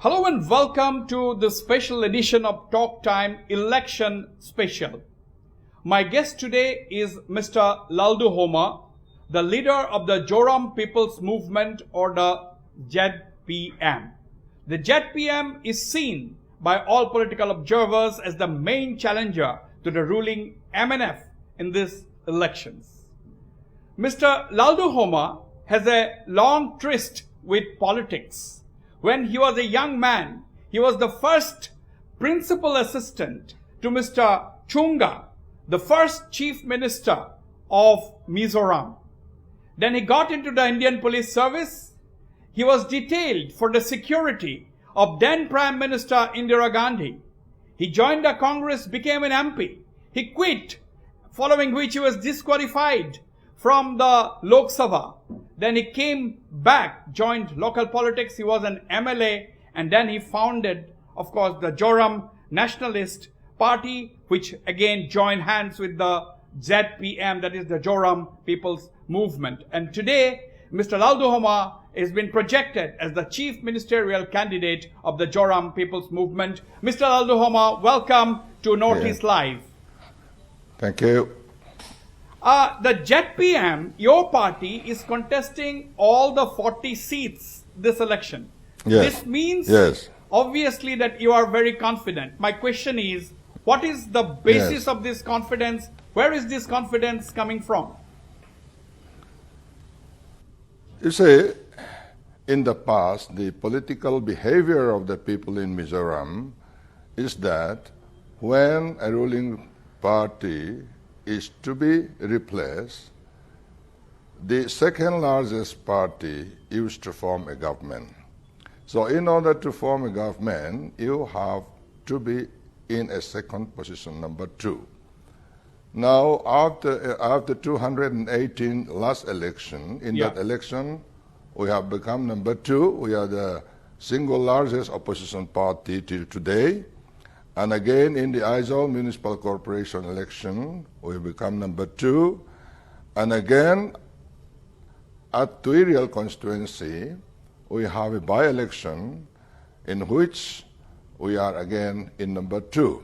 Hello and welcome to the special edition of Talk Time Election Special. My guest today is Mr. Lalduhoma, the leader of the Mizoram People's Movement, or the ZPM. The ZPM is seen by all political observers as the main challenger to the ruling MNF in these elections. Mr. Lalduhoma has a long tryst with politics. When he was a young man, he was the first principal assistant to Mr. Chunga, the first chief minister of Mizoram. Then he got into the Indian Police Service. He was detailed for the security of then Prime Minister Indira Gandhi. He joined the Congress, became an MP. He quit, following which he was disqualified from the Lok Sabha. Then he came back, joined local politics. He was an MLA, and then he founded, of course, the Mizoram Nationalist Party, which again joined hands with the ZPM, that is the Mizoram People's Movement. And today, Mr. Lalduhoma has been projected as the chief ministerial candidate of the Mizoram People's Movement. Mr. Lalduhoma, welcome to Northeast Live. Thank you. The ZPM, your party, is contesting all the 40 seats this election. Yes. This means, yes, obviously, that you are very confident. My question is, what is the basis of this confidence? Where is this confidence coming from? You see, in the past, the political behavior of the people in Mizoram is that when a ruling party is to be replaced, the second largest party used to form a government. So in order to form a government, you have to be in a second position, number 2. Now, after 218 last election, in that election, we have become number 2. We are the single largest opposition party till today. And again, in the Aizawl Municipal Corporation election, we become number 2. And again, at Tuirial constituency, we have a by-election in which we are again in number 2.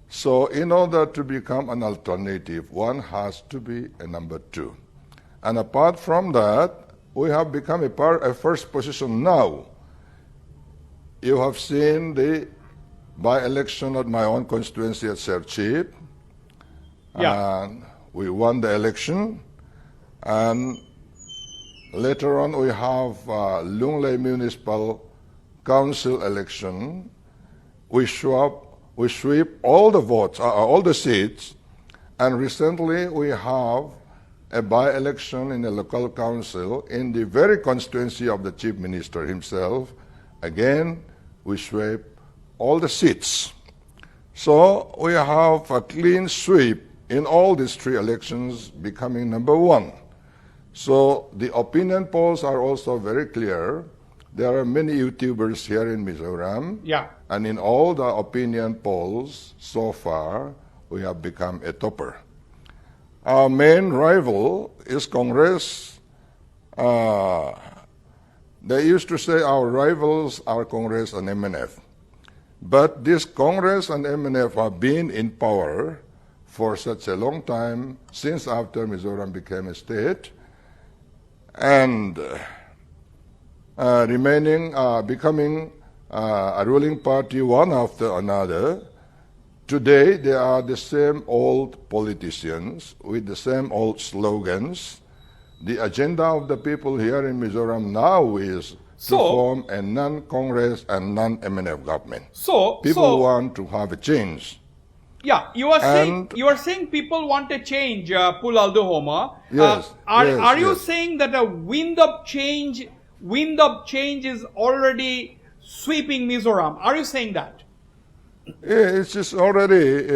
So in order to become an alternative, one has to be a number 2. And apart from that, we have become a first position now. You have seen the by-election at my own constituency at Serchip, and we won the election. And later on, we have Lunglei Municipal Council election. We sweep all the votes, all the seats, and recently we have a by-election in the local council in the very constituency of the chief minister himself. Again, we sweep all the seats. So we have a clean sweep in all these 3 elections, becoming number 1. So the opinion polls are also very clear. There are many YouTubers here in Mizoram. And in all the opinion polls so far, we have become a topper. Our main rival is Congress. They used to say our rivals are Congress and MNF. But this Congress and MNF have been in power for such a long time, since after Mizoram became a state, and becoming a ruling party one after another. Today, they are the same old politicians with the same old slogans. The agenda of the people here in Mizoram now is to form a non-Congress and non-MNF government. People want to have a change. You are saying people want a change, Lalduhoma. Yes. Are you saying that a wind of change is already sweeping Mizoram? Are you saying that? It's just already,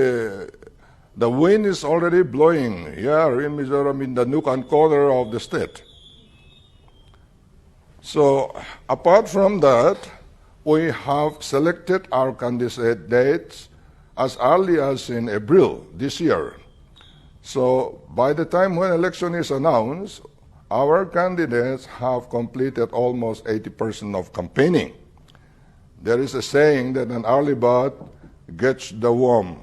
the wind is already blowing here in Mizoram, in the nook and corner of the state. So, apart from that, we have selected our candidates as early as in April this year. So, by the time when election is announced, our candidates have completed almost 80% of campaigning. there is a saying that an early bird gets the worm.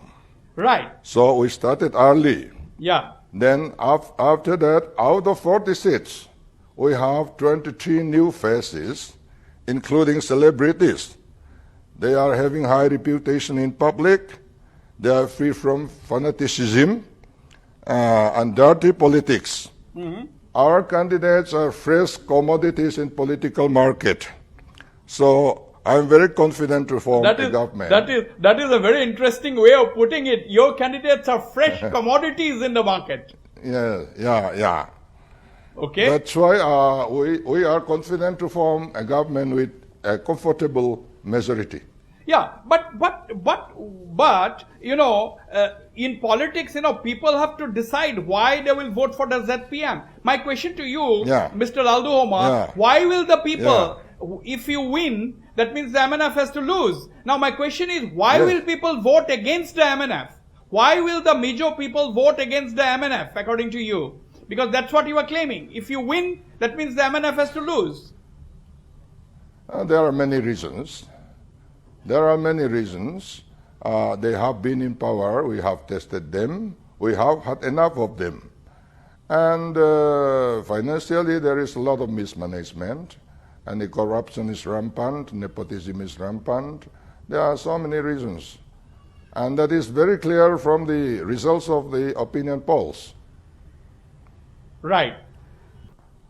Right. So we started early. Yeah. Then after that, out of 40 seats, we have 23 new faces, including celebrities. They are having high reputation in public. They are free from fanaticism and dirty politics. Our candidates are fresh commodities in political market. So I'm very confident to form a government. That is a very interesting way of putting it. Your candidates are fresh commodities in the market. Yeah. Okay. That's why we are confident to form a government with a comfortable majority. Yeah, but in politics, people have to decide why they will vote for the ZPM. My question to you, Mr. Lalduhoma, why will the people, if you win, that means the MNF has to lose. Now my question is, why will people vote against the MNF? Why will the Mizo people vote against the MNF, according to you? Because that's what you are claiming. If you win, that means the MNF has to lose. There are many reasons. They have been in power. We have tested them. We have had enough of them. And financially, there is a lot of mismanagement. And the corruption is rampant. Nepotism is rampant. There are so many reasons. And that is very clear from the results of the opinion polls. Right.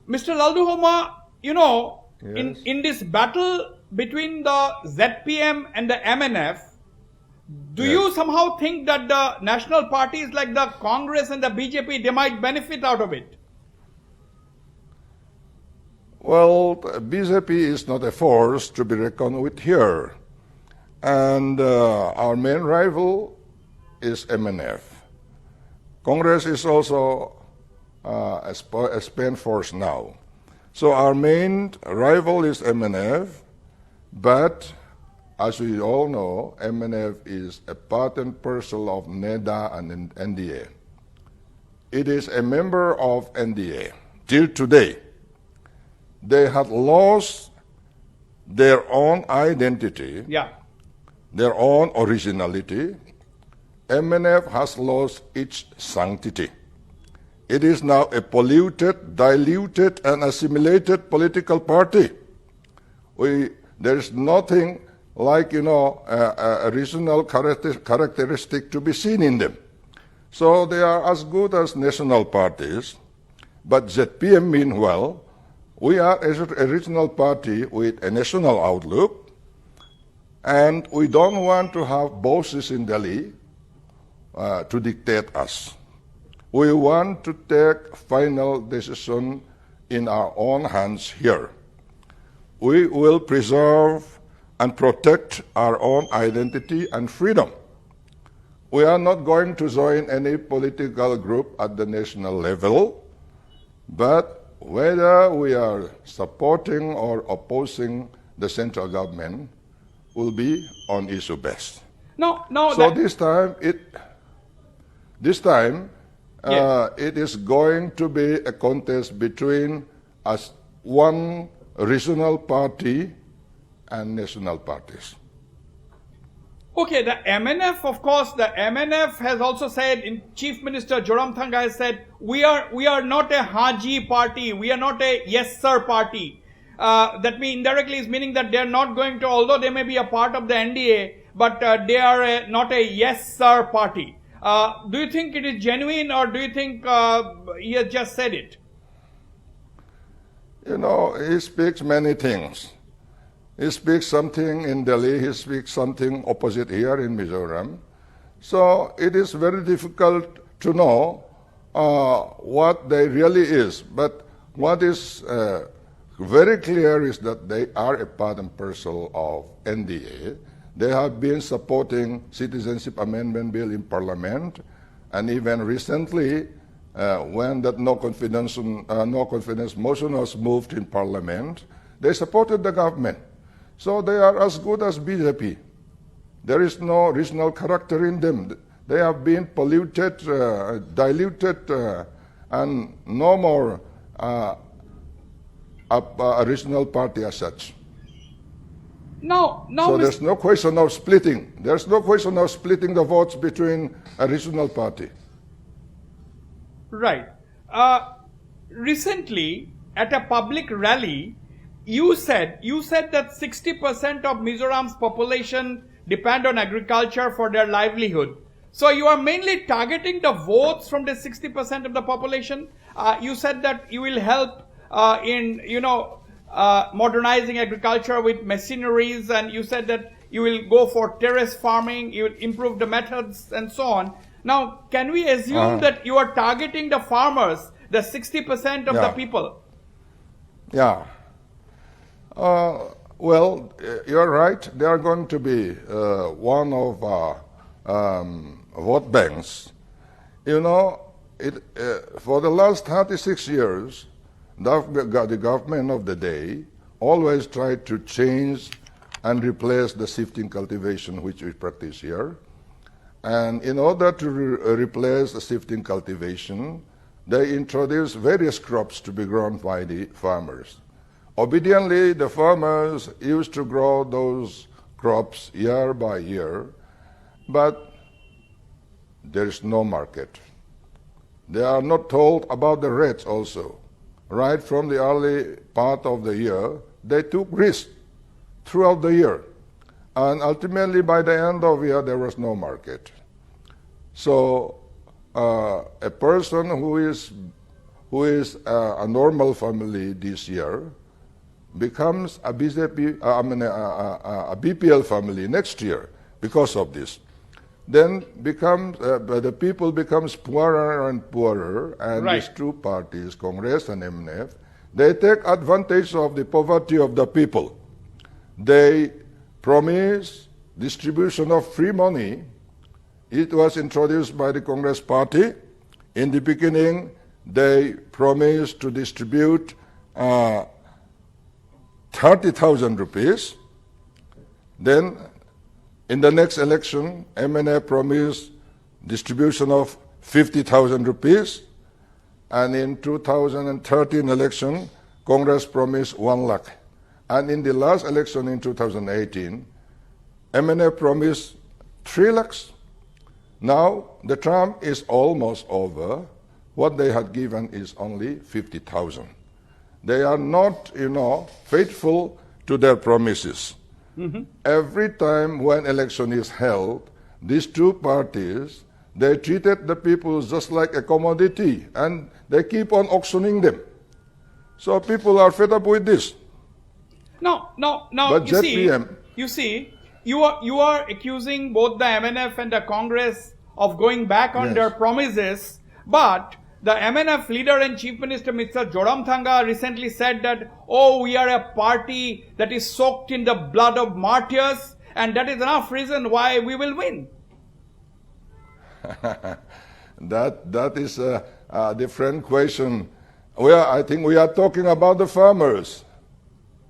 Mr. Lalduhoma, in this battle between the ZPM and the MNF, do you somehow think that the national parties like the Congress and the BJP, they might benefit out of it? Well, BJP is not a force to be reckoned with here. And our main rival is MNF. Congress is also a spent force now. So our main rival is MNF, but as we all know, MNF is a part and parcel of NEDA and NDA. It is a member of NDA. Till today, they had lost their own identity, their own originality. MNF has lost its sanctity. It is now a polluted, diluted, and assimilated political party. There is nothing like, a regional characteristic to be seen in them. So they are as good as national parties. But ZPM, meanwhile, we are a regional party with a national outlook, and we don't want to have bosses in Delhi to dictate us. We want to take final decision in our own hands here. We will preserve and protect our own identity and freedom. We are not going to join any political group at the national level, but whether we are supporting or opposing the central government will be on issue based. So this time, it is going to be a contest between us, one regional party and national parties. Okay, the MNF, of course, the MNF has also said, Chief Minister Zoramthanga has said, we are not a Haji party, we are not a yes sir party. That means indirectly is meaning that they are not going to, although they may be a part of the NDA, but they are not a yes sir party. Do you think it is genuine, or do you think he has just said it? He speaks many things. He speaks something in Delhi, he speaks something opposite here in Mizoram. So it is very difficult to know what they really is. But what is very clear is that they are a part and parcel of NDA. They have been supporting Citizenship Amendment Bill in Parliament, and even recently, when that no confidence motion was moved in Parliament, they supported the government. So they are as good as BJP. There is no regional character in them. They have been polluted, diluted, and no more a regional party as such. Now, So there's no question of splitting. There's no question of splitting the votes between a regional party. right. Recently, at a public rally, you said that 60% of Mizoram's population depend on agriculture for their livelihood. So you are mainly targeting the votes from the 60% of the population. You said that you will help in modernizing agriculture with machineries, and you said that you will go for terrace farming, you will improve the methods and so on. Now, can we assume that you are targeting the farmers, the 60% of the people? Yeah. Well, you're right. They are going to be one of vote banks. You know, for the last 36 years, the government of the day always tried to change and replace the shifting cultivation which we practice here. And in order to replace the shifting cultivation, they introduced various crops to be grown by the farmers. Obediently, the farmers used to grow those crops year by year, but there is no market. They are not told about the rates also. Right from the early part of the year, they took risk throughout the year. And ultimately, by the end of the year, there was no market. So a person who is a normal family this year becomes a BPL family next year because of this. Then the people becomes poorer and poorer, and these two parties, Congress and MNF, they take advantage of the poverty of the people. They promise distribution of free money. It was introduced by the Congress party. In the beginning, they promised to distribute 30,000 rupees. Then, in the next election, MNA promised distribution of 50,000 rupees. And in 2013 election, Congress promised 1 lakh. And in the last election in 2018, MNA promised 3 lakhs. Now, the term is almost over. What they had given is only 50,000. They are not, faithful to their promises. Mm-hmm. Every time when election is held, these two parties, they treated the people just like a commodity, and they keep on auctioning them. So people are fed up with this. No, But you see, you are accusing both the MNF and the Congress of going back on their promises, but the MNF leader and Chief Minister Mr. Zoramthanga recently said that, we are a party that is soaked in the blood of martyrs, and that is enough reason why we will win. That is a different question. I think we are talking about the farmers.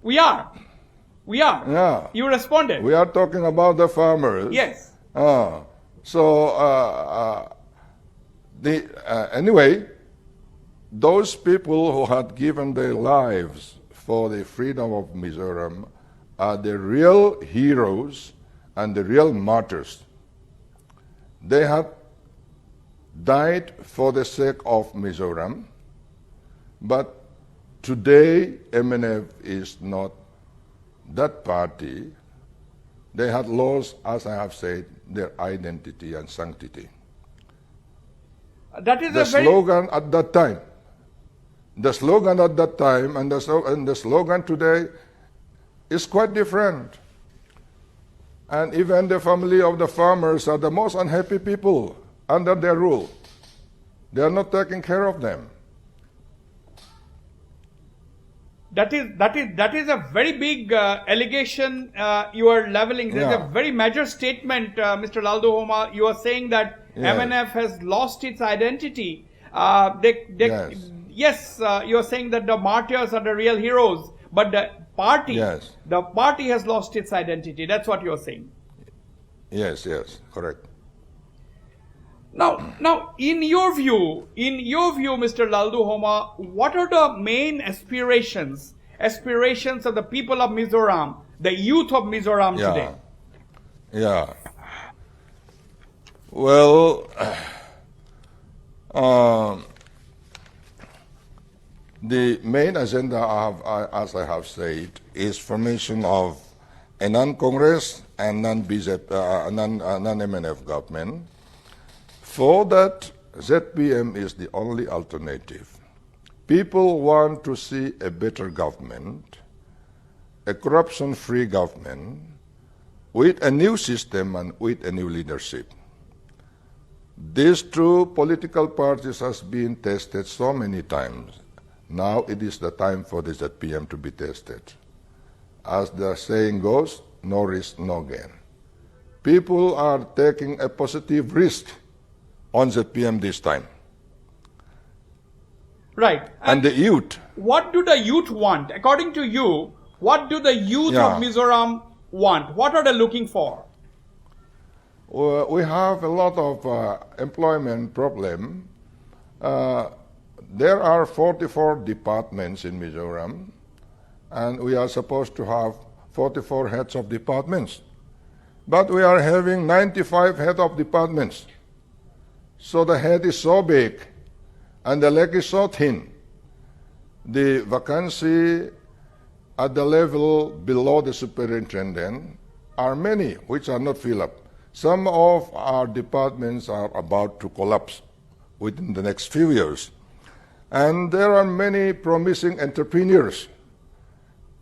We are. Yeah. You responded. We are talking about the farmers. Yes. Anyway, those people who had given their lives for the freedom of Mizoram are the real heroes and the real martyrs. They had died for the sake of Mizoram, but today MNF is not that party. They had lost, as I have said, their identity and sanctity. That is the slogan at that time. The slogan at that time and the slogan today is quite different. And even the family of the farmers are the most unhappy people under their rule. They are not taking care of them. That is a very big allegation you are leveling. There is a very major statement, Mr. Lalduhoma. You are saying that MNF has lost its identity. Yes, you are saying that the martyrs are the real heroes, but the party has lost its identity. That's what you are saying. Yes, correct. Now, in your view, Mr. Lalduhoma, what are the main aspirations aspirations of the people of Mizoram, the youth of Mizoram today? Yeah. Well, the main agenda, as I have said, is formation of a non-Congress and non-MNF government. For that, ZPM is the only alternative. People want to see a better government, a corruption-free government, with a new system and with a new leadership. These two political parties has been tested so many times. Now it is the time for the ZPM to be tested. As the saying goes, no risk, no gain. People are taking a positive risk on ZPM this time. Right. And the youth. What do the youth want? According to you, what do the youth of Mizoram want? What are they looking for? We have a lot of employment problem. There are 44 departments in Mizoram, and we are supposed to have 44 heads of departments. But we are having 95 heads of departments. So the head is so big, and the leg is so thin. The vacancy at the level below the superintendent are many which are not filled up. Some of our departments are about to collapse within the next few years. And there are many promising entrepreneurs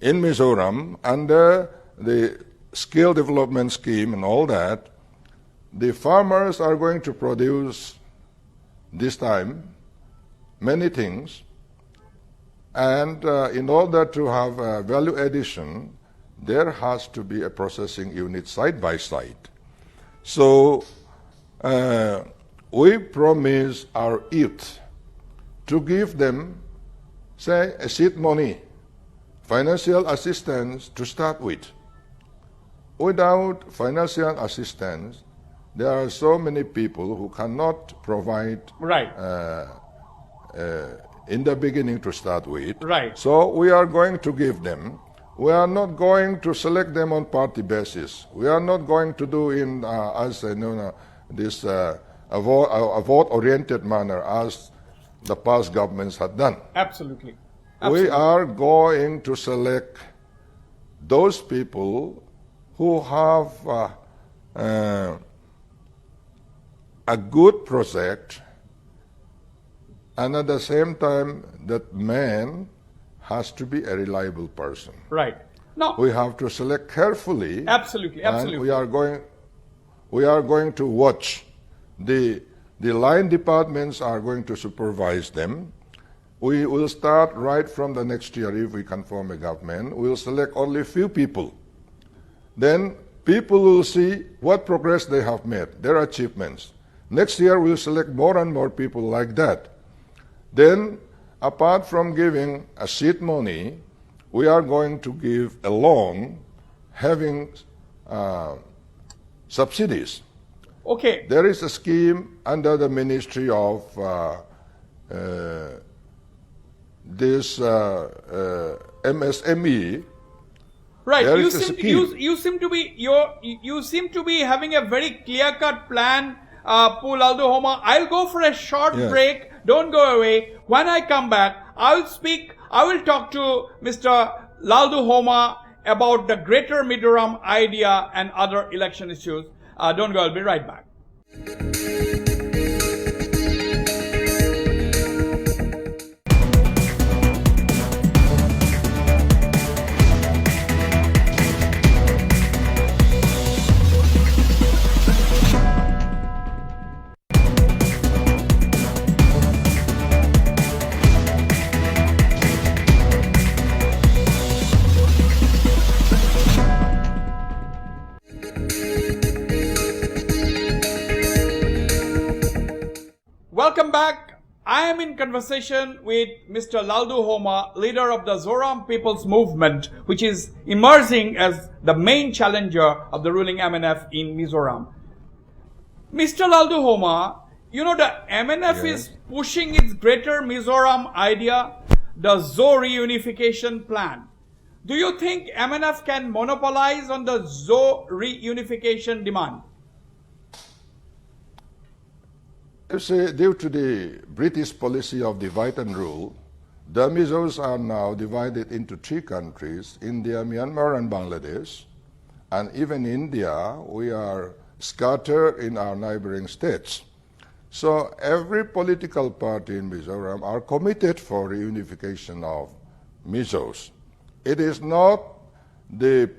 in Mizoram under the skill development scheme and all that. The farmers are going to produce this time many things, and in order to have value addition, there has to be a processing unit side by side. So we promise our youth to give them, say, a seed money, financial assistance to start with. Without financial assistance, there are so many people who cannot provide in the beginning to start with. Right. So we are going to give them. We are not going to select them on party basis. We are not going to do in this a vote-oriented manner as the past governments had done. Absolutely. We are going to select those people who have a good project, and at the same time that man has to be a reliable person. Right. Now we have to select carefully. Absolutely. And we are going to watch. The line departments are going to supervise them. We will start right from the next year if we can form a government. We will select only a few people. Then people will see what progress they have made, their achievements. Next year we'll select more and more people like that. Then, apart from giving a seed money, we are going to give a loan having subsidies. Okay. There is a scheme under the Ministry of this MSME. Right. You seem to be having a very clear-cut plan, Lalduhoma. I'll go for a short break. Don't go away. When I come back, I will talk to Mr. Lalduhoma about the Greater Mizoram idea and other election issues. Don't go. I'll be right back. Welcome back. I am in conversation with Mr. Lalduhoma, leader of the Zoram People's Movement, which is emerging as the main challenger of the ruling MNF in Mizoram. Mr. Lalduhoma, you know the MNF is pushing its Greater Mizoram idea, the Reunification plan. Do you think MNF can monopolize on the ZO reunification demand? You see, due to the British policy of divide and rule, the Mizos are now divided into three countries: India, Myanmar, and Bangladesh. And even India, we are scattered in our neighboring states. So every political party in Mizoram are committed for reunification of Mizos. It is not the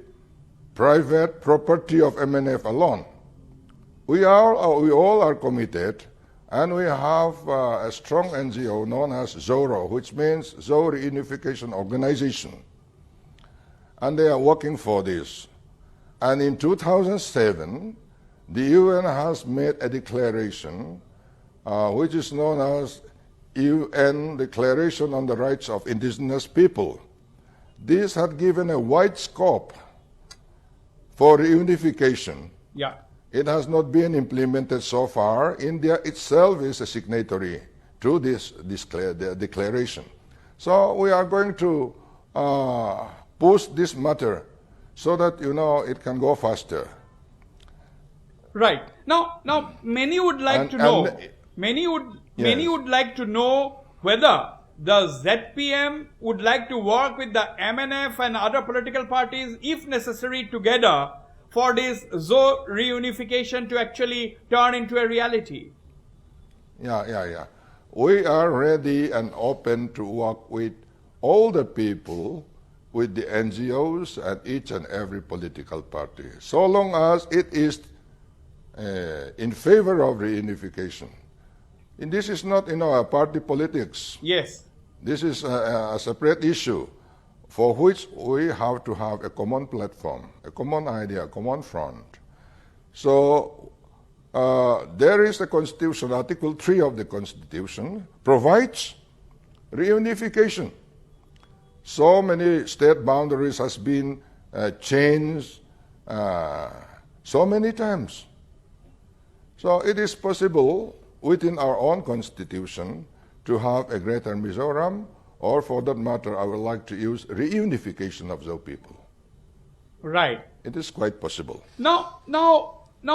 private property of MNF alone. We all are committed, and we have a strong NGO known as ZORO, which means ZO Reunification Organization. And they are working for this. And in 2007, the UN has made a declaration which is known as UN Declaration on the Rights of Indigenous People. This had given a wide scope for reunification. Yeah. It has not been implemented so far. India itself is a signatory to this declaration. So we are going to push this matter so that, it can go faster. Right. Now many would like to know. Many would like to know whether the ZPM would like to work with the MNF and other political parties, if necessary, together for this ZO reunification to actually turn into a reality. Yeah. We are ready and open to work with all the people, with the NGOs and each and every political party, so long as it is in favor of reunification. And this is not, a party politics. Yes. This is a separate issue for which we have to have a common platform, a common idea, a common front. So there is the Constitution, Article 3 of the Constitution provides reunification. So many state boundaries has been changed so many times. So it is possible within our own constitution to have a greater Mizoram, or for that matter, I would like to use reunification of the people. Right. It is quite possible. Now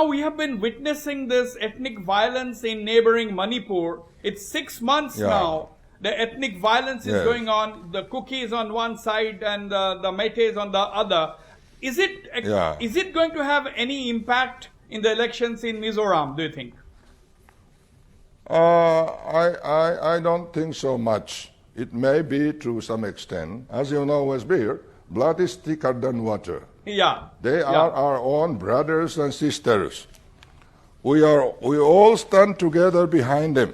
we have been witnessing this ethnic violence in neighboring Manipur. It's 6 months now. The ethnic violence is going on. The Kukis on one side and the Meiteis on the other. Is it going to have any impact in the elections in Mizoram, do you think? I don't think so much. It may be to some extent. As you know, Westbeer, blood is thicker than water. Yeah. They are our own brothers and sisters. We all stand together behind them.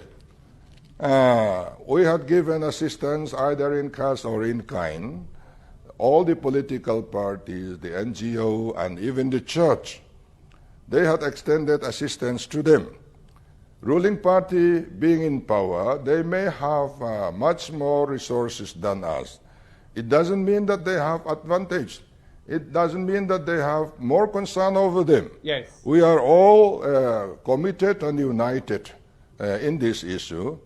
We had given assistance either in cash or in kind. All the political parties, the NGO, and even the church, they had extended assistance to them. Ruling party being in power, they may have much more resources than us. It doesn't mean that they have advantage. It doesn't mean that they have more concern over them. Yes. We are all committed and united in this issue,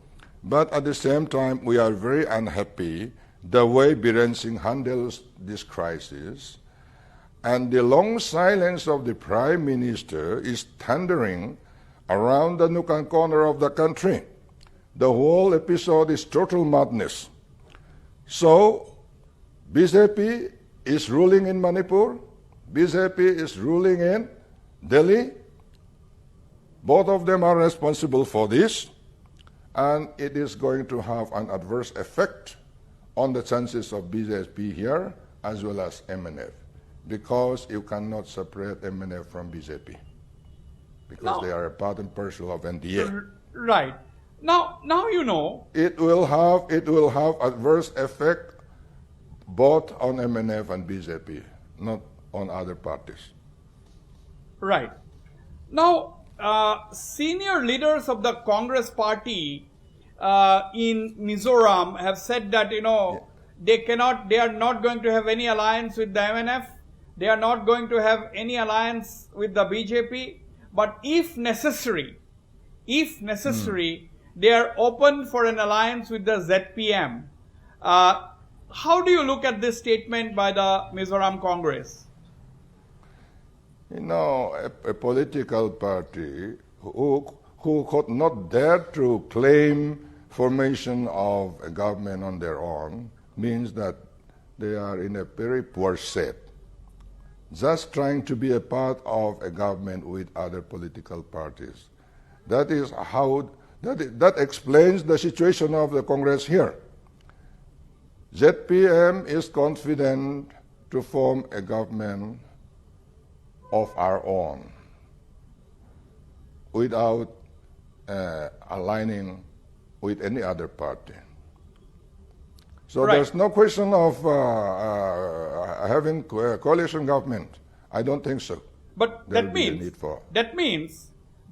but at the same time, we are very unhappy the way Biren Singh handles this crisis, and the long silence of the Prime Minister is thundering around the nook and corner of the country. The whole episode is total madness. So, BJP is ruling in Manipur, BJP is ruling in Delhi. Both of them are responsible for this, and it is going to have an adverse effect on the chances of BJP here as well as MNF, because you cannot separate MNF from BJP. Because they are a part and parcel of NDA. Right. Now you know. It will have adverse effect both on MNF and BJP, not on other parties. Right. Now, senior leaders of the Congress party in Mizoram have said that, they are not going to have any alliance with the MNF. They are not going to have any alliance with the BJP. But if necessary, they are open for an alliance with the ZPM. How do you look at this statement by the Mizoram Congress? You know, a political party who could not dare to claim formation of a government on their own means that they are in a very poor shape. Just trying to be a part of a government with other political parties. That is how, that explains the situation of the Congress here. ZPM is confident to form a government of our own without aligning with any other party. So Right. there's no question of having a coalition government. I don't think so. But There that will be a means, need for.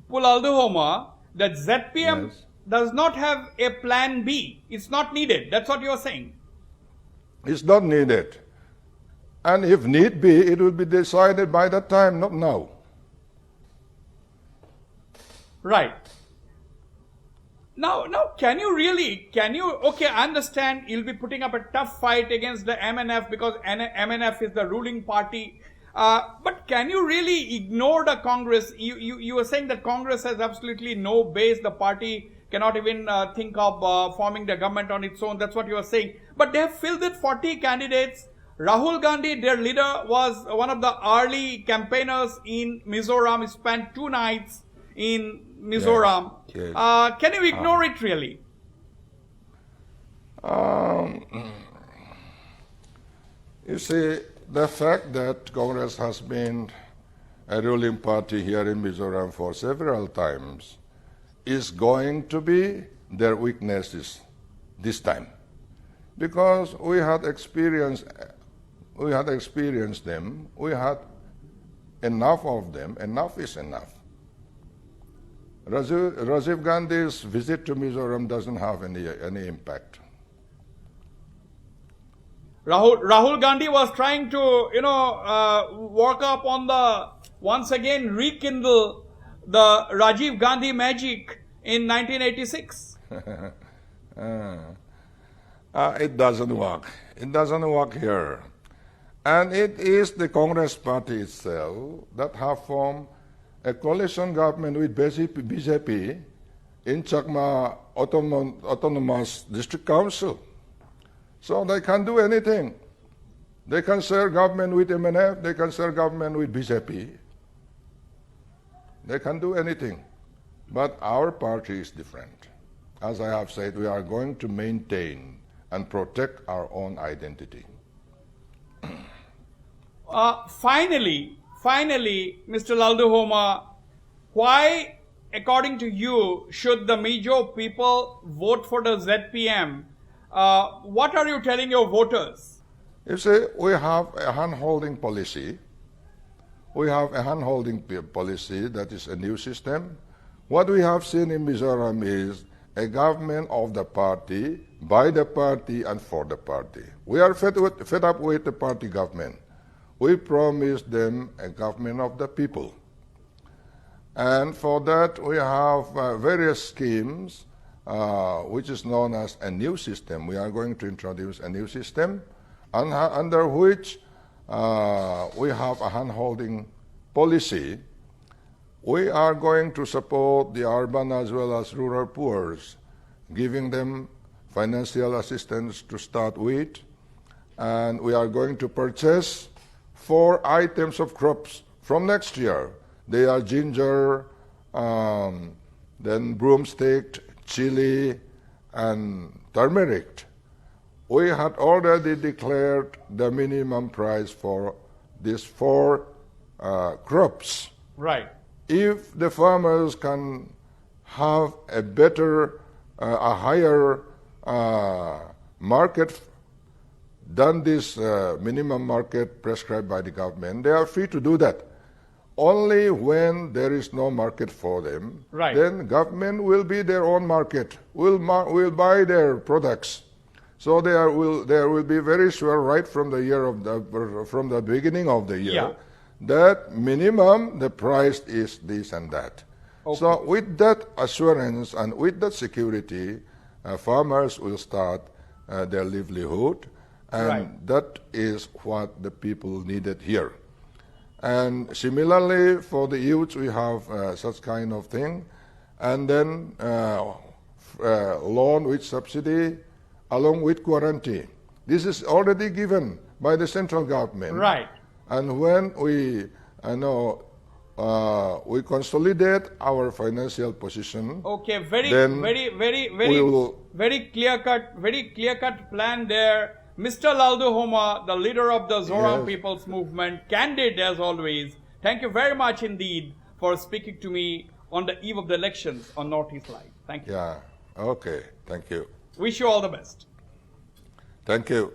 Lalduhoma, that ZPM Yes. does not have a plan B. It's not needed. That's what you're saying. It's not needed. And if need be, it will be decided by that time, not now. Right. Now, can you, okay, I understand you'll be putting up a tough fight against the MNF because MNF is the ruling party. But can you really ignore the Congress? You were saying that Congress has absolutely no base. The party cannot even think of forming the government on its own. That's what you were saying. But they have filled with 40 candidates. Rahul Gandhi, their leader, was one of the early campaigners in Mizoram. He spent 2 nights in Mizoram. Yes. Can you ignore it really? You see, the fact that Congress has been a ruling party here in Mizoram for several times is going to be their weaknesses this time. Because we had experienced them, we had enough of them, enough is enough. Rajiv Gandhi's visit to Mizoram doesn't have any impact. Rahul Gandhi was trying to, work up on once again rekindle the Rajiv Gandhi magic in 1986. It doesn't work. It doesn't work here. And it is the Congress party itself that have formed a coalition government with BJP in Chakma Autonomous District Council. So they can do anything. They can share government with MNF, they can share government with BJP. They can do anything. But our party is different. As I have said, we are going to maintain and protect our own identity. Finally, Mr. Lalduhoma, why, according to you, should the Mizo people vote for the ZPM? What are you telling your voters? You see, we have a hand-holding policy. We have a hand-holding policy that is a new system. What we have seen in Mizoram is a government of the party, by the party, and for the party. We are fed up with the party government. We promised them a government of the people. And for that, we have various schemes, which is known as a new system. We are going to introduce a new system under which we have a hand-holding policy. We are going to support the urban as well as rural poor, giving them financial assistance to start with. And we are going to purchase 4 items of crops from next year. They are ginger, then broomstick, chili, and turmeric. We had already declared the minimum price for these 4 crops. Right. If the farmers can have a better, a higher market than this minimum market prescribed by the government, they are free to do that. Only when there is no market for them, right, then government will be their own market, will buy their products. So there will be very sure right from the beginning of the year, yeah, that minimum the price is this and that. Okay. So with that assurance and with that security, farmers will start their livelihood, And Right. that is what the people needed here. And similarly, for the youth, we have such kind of thing. And then loan with subsidy along with guarantee. This is already given by the central government. Right. And when we we consolidate our financial position. Okay, very Then we will- very clear cut plan there. Mr. Lalduhoma, the leader of the Zoram Yes. People's Movement, candid as always. Thank you very much indeed for speaking to me on the eve of the elections on Northeast Live. Thank you. Yeah, okay, thank you. Wish you all the best. Thank you.